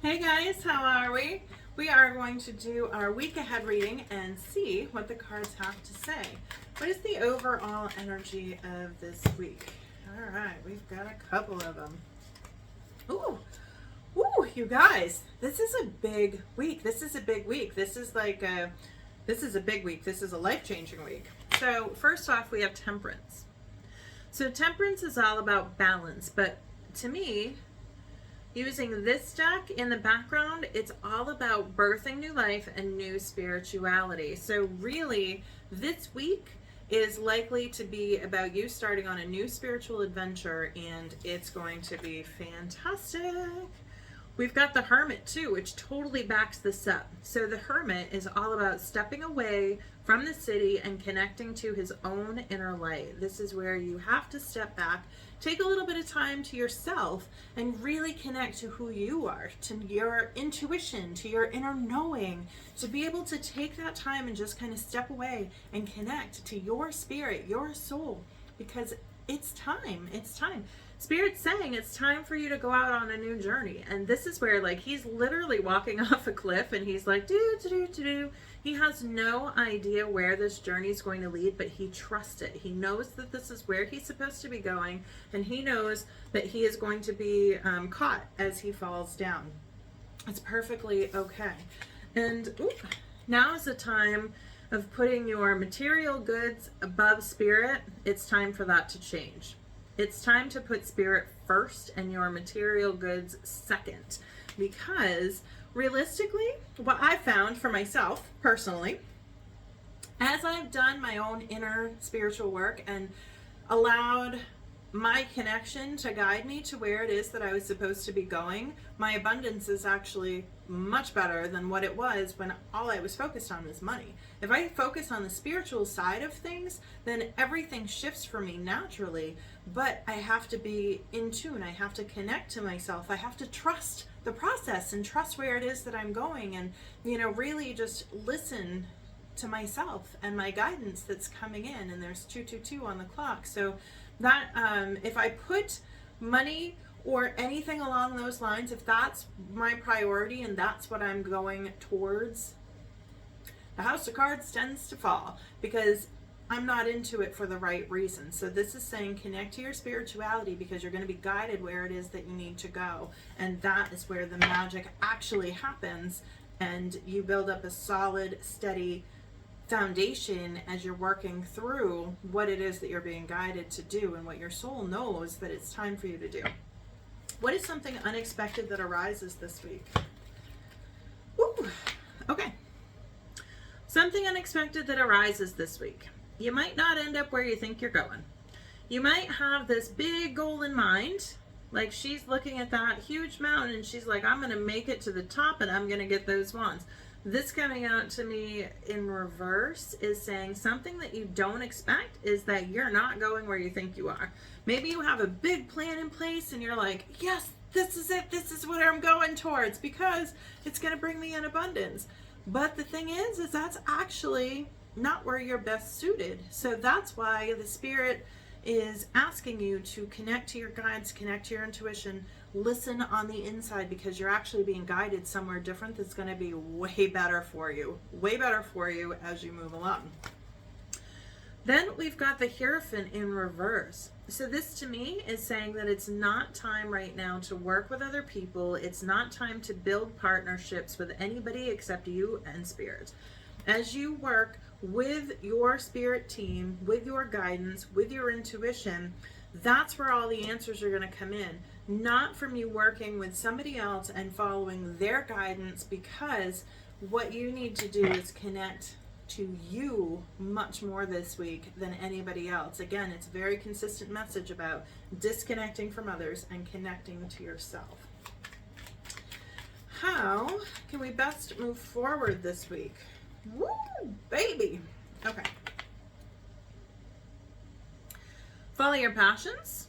Hey guys, how are we? We are going to do our week ahead reading and see what the cards have to say. What is the overall energy of this week? All right, we've got a couple of them. Ooh, ooh, you guys, this is a big week. This is a big week. This is a big week. This is a life-changing week. So first off, we have Temperance. So Temperance is all about balance, but to me, using this deck in the background, it's all about birthing new life and new spirituality. So really, this week is likely to be about you starting on a new spiritual adventure, and it's going to be fantastic. We've got the Hermit too, which totally backs this up. So the Hermit is all about stepping away from the city and connecting to his own inner light. This is where you have to step back, take a little bit of time to yourself, and really connect to who you are, to your intuition, to your inner knowing, to be able to take that time and just kind of step away and connect to your spirit, your soul, because it's time. It's time. Spirit's saying it's time for you to go out on a new journey. And this is where, like, he's literally walking off a cliff and he's like, do. He has no idea where this journey is going to lead, but he trusts it. He knows that this is where he's supposed to be going, and he knows that he is going to be caught as he falls down. It's perfectly okay. And now is the time of putting your material goods above spirit. It's time for that to change. It's time to put spirit first and your material goods second, because realistically, what I found for myself personally, as I've done my own inner spiritual work and allowed my connection to guide me to where it is that I was supposed to be going, my abundance is actually much better than what it was when all I was focused on was money. If I focus on the spiritual side of things, then everything shifts for me naturally, but I have to be in tune. I have to connect to myself. I have to trust the process and trust where it is that I'm going, and really just listen to myself and my guidance that's coming in. And there's 222 on the clock. So that if I put money or anything along those lines, if that's my priority and that's what I'm going towards, the House of Cards tends to fall, because I'm not into it for the right reason. So this is saying connect to your spirituality, because you're going to be guided where it is that you need to go. And that is where the magic actually happens, and you build up a solid, steady foundation as you're working through what it is that you're being guided to do and what your soul knows that it's time for you to do. What is something unexpected that arises this week? Ooh, okay. Something unexpected that arises this week. You might not end up where you think you're going. You might have this big goal in mind. Like, she's looking at that huge mountain and she's like, I'm going to make it to the top and I'm going to get those wands. This coming out to me in reverse is saying something that you don't expect is that you're not going where you think you are. Maybe you have a big plan in place and you're like, yes, this is it. This is what I'm going towards, because it's going to bring me in abundance. But the thing is that's actually not where you're best suited. So that's why the Spirit is asking you to connect to your guides, connect to your intuition, listen on the inside, because you're actually being guided somewhere different that's going to be way better for you as you move along. Then we've got the Hierophant in reverse. So this to me is saying that it's not time right now to work with other people. It's not time to build partnerships with anybody except you and Spirit. As you work with your spirit team, with your guidance, with your intuition, that's where all the answers are going to come in. Not from you working with somebody else and following their guidance, because what you need to do is connect to you much more this week than anybody else. Again, it's a very consistent message about disconnecting from others and connecting to yourself. How can we best move forward this week? Woo, baby. Okay. Follow your passions.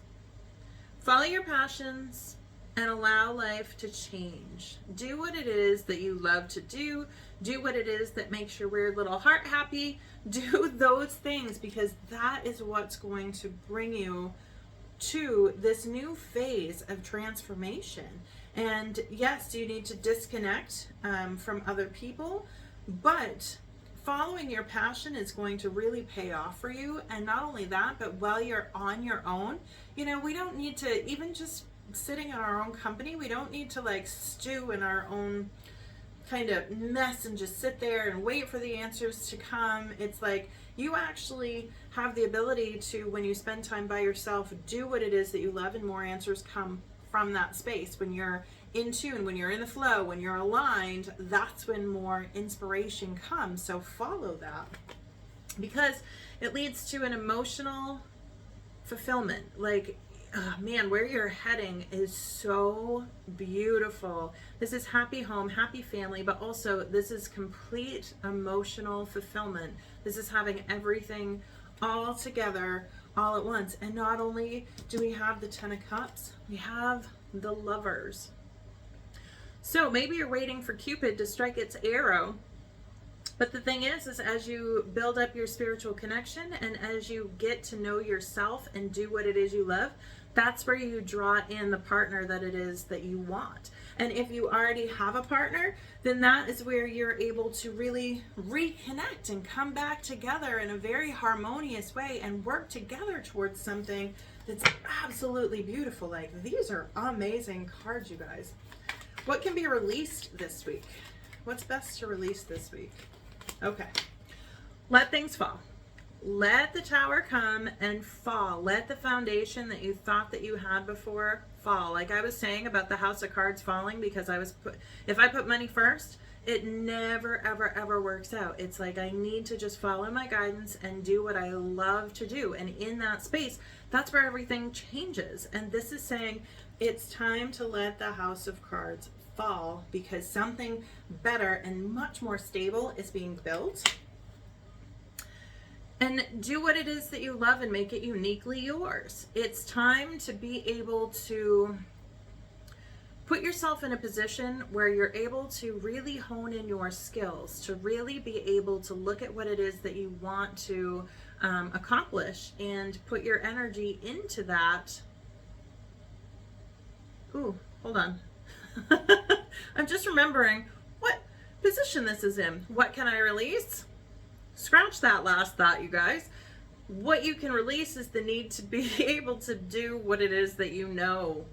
Follow your passions and allow life to change. Do what it is that you love to do. Do what it is that makes your weird little heart happy. Do those things, because that is what's going to bring you to this new phase of transformation. And yes, you need to disconnect from other people, but following your passion is going to really pay off for you. And not only that, but while you're on your own, you know, we don't need to, even just sitting in our own company, we don't need to like stew in our own kind of mess and just sit there and wait for the answers to come. It's like you actually have the ability to, when you spend time by yourself, do what it is that you love, and more answers come from that space. When you're in tune, when you're in the flow, when you're aligned, that's when more inspiration comes. So follow that, because it leads to an emotional fulfillment. Like, oh man, where you're heading is so beautiful. This is happy home, happy family, but also this is complete emotional fulfillment. This is having everything all together all at once. And not only do we have the 10 of Cups, we have the Lovers. So maybe you're waiting for Cupid to strike its arrow. But the thing is as you build up your spiritual connection and as you get to know yourself and do what it is you love, that's where you draw in the partner that it is that you want. And if you already have a partner, then that is where you're able to really reconnect and come back together in a very harmonious way and work together towards something that's absolutely beautiful. Like, these are amazing cards, you guys. What can be released this week? What's best to release this week? Okay. Let things fall. Let the Tower come and fall. Let the foundation that you thought that you had before fall. Like I was saying about the House of Cards falling, because if I put money first, it never, ever, ever works out. It's like I need to just follow my guidance and do what I love to do. And in that space, that's where everything changes. And this is saying it's time to let the House of Cards fall, because something better and much more stable is being built. And do what it is that you love and make it uniquely yours. It's time to be able to put yourself in a position where you're able to really hone in your skills, to really be able to look at what it is that you want to accomplish and put your energy into that. Ooh, hold on. I'm just remembering what position this is in. What can I release? Scratch that last thought, you guys. What you can release is the need to be able to do what it is that you know,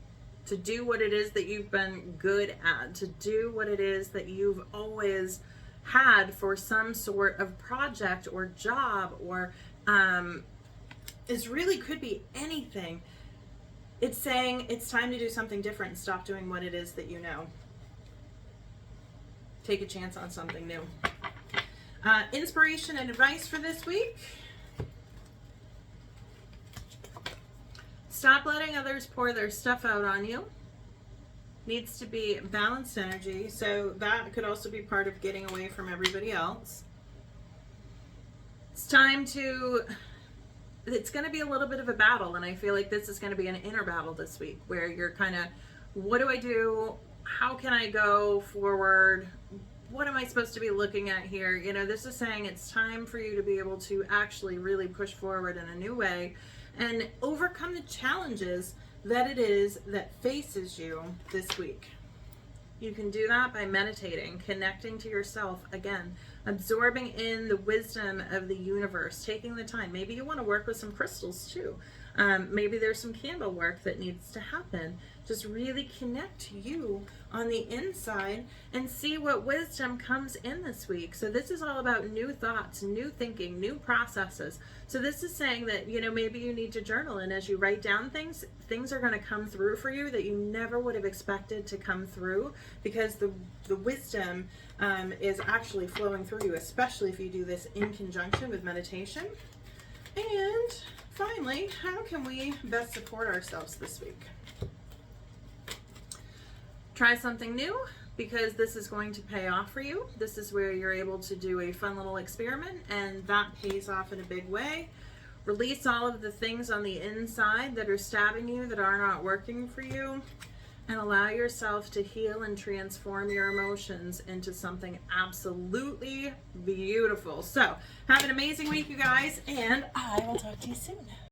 to do what it is that you've been good at, to do what it is that you've always had for some sort of project or job, or it really could be anything. It's saying it's time to do something different and stop doing what it is that you know. Take a chance on something new. Inspiration and advice for this week. Stop letting others pour their stuff out on you. Needs to be balanced energy. So that could also be part of getting away from everybody else. It's time to... It's going to be a little bit of a battle, and I feel like this is going to be an inner battle this week, where you're kind of, what do I do? How can I go forward? What am I supposed to be looking at here? You know, this is saying it's time for you to be able to actually really push forward in a new way and overcome the challenges that it is that faces you this week. You can do that by meditating, connecting to yourself again, absorbing in the wisdom of the universe, taking the time. Maybe you want to work with some crystals too. Maybe there's some candle work that needs to happen. Just really connect to you on the inside and see what wisdom comes in this week. So this is all about new thoughts, new thinking, new processes. So this is saying that, you know, maybe you need to journal, and as you write down things, things are going to come through for you that you never would have expected to come through, because the wisdom is actually flowing through you, especially if you do this in conjunction with meditation. And finally, how can we best support ourselves this week? Try something new, because this is going to pay off for you. This is where you're able to do a fun little experiment, and that pays off in a big way. Release all of the things on the inside that are stabbing you, that are not working for you, and allow yourself to heal and transform your emotions into something absolutely beautiful. So have an amazing week, you guys, and I will talk to you soon.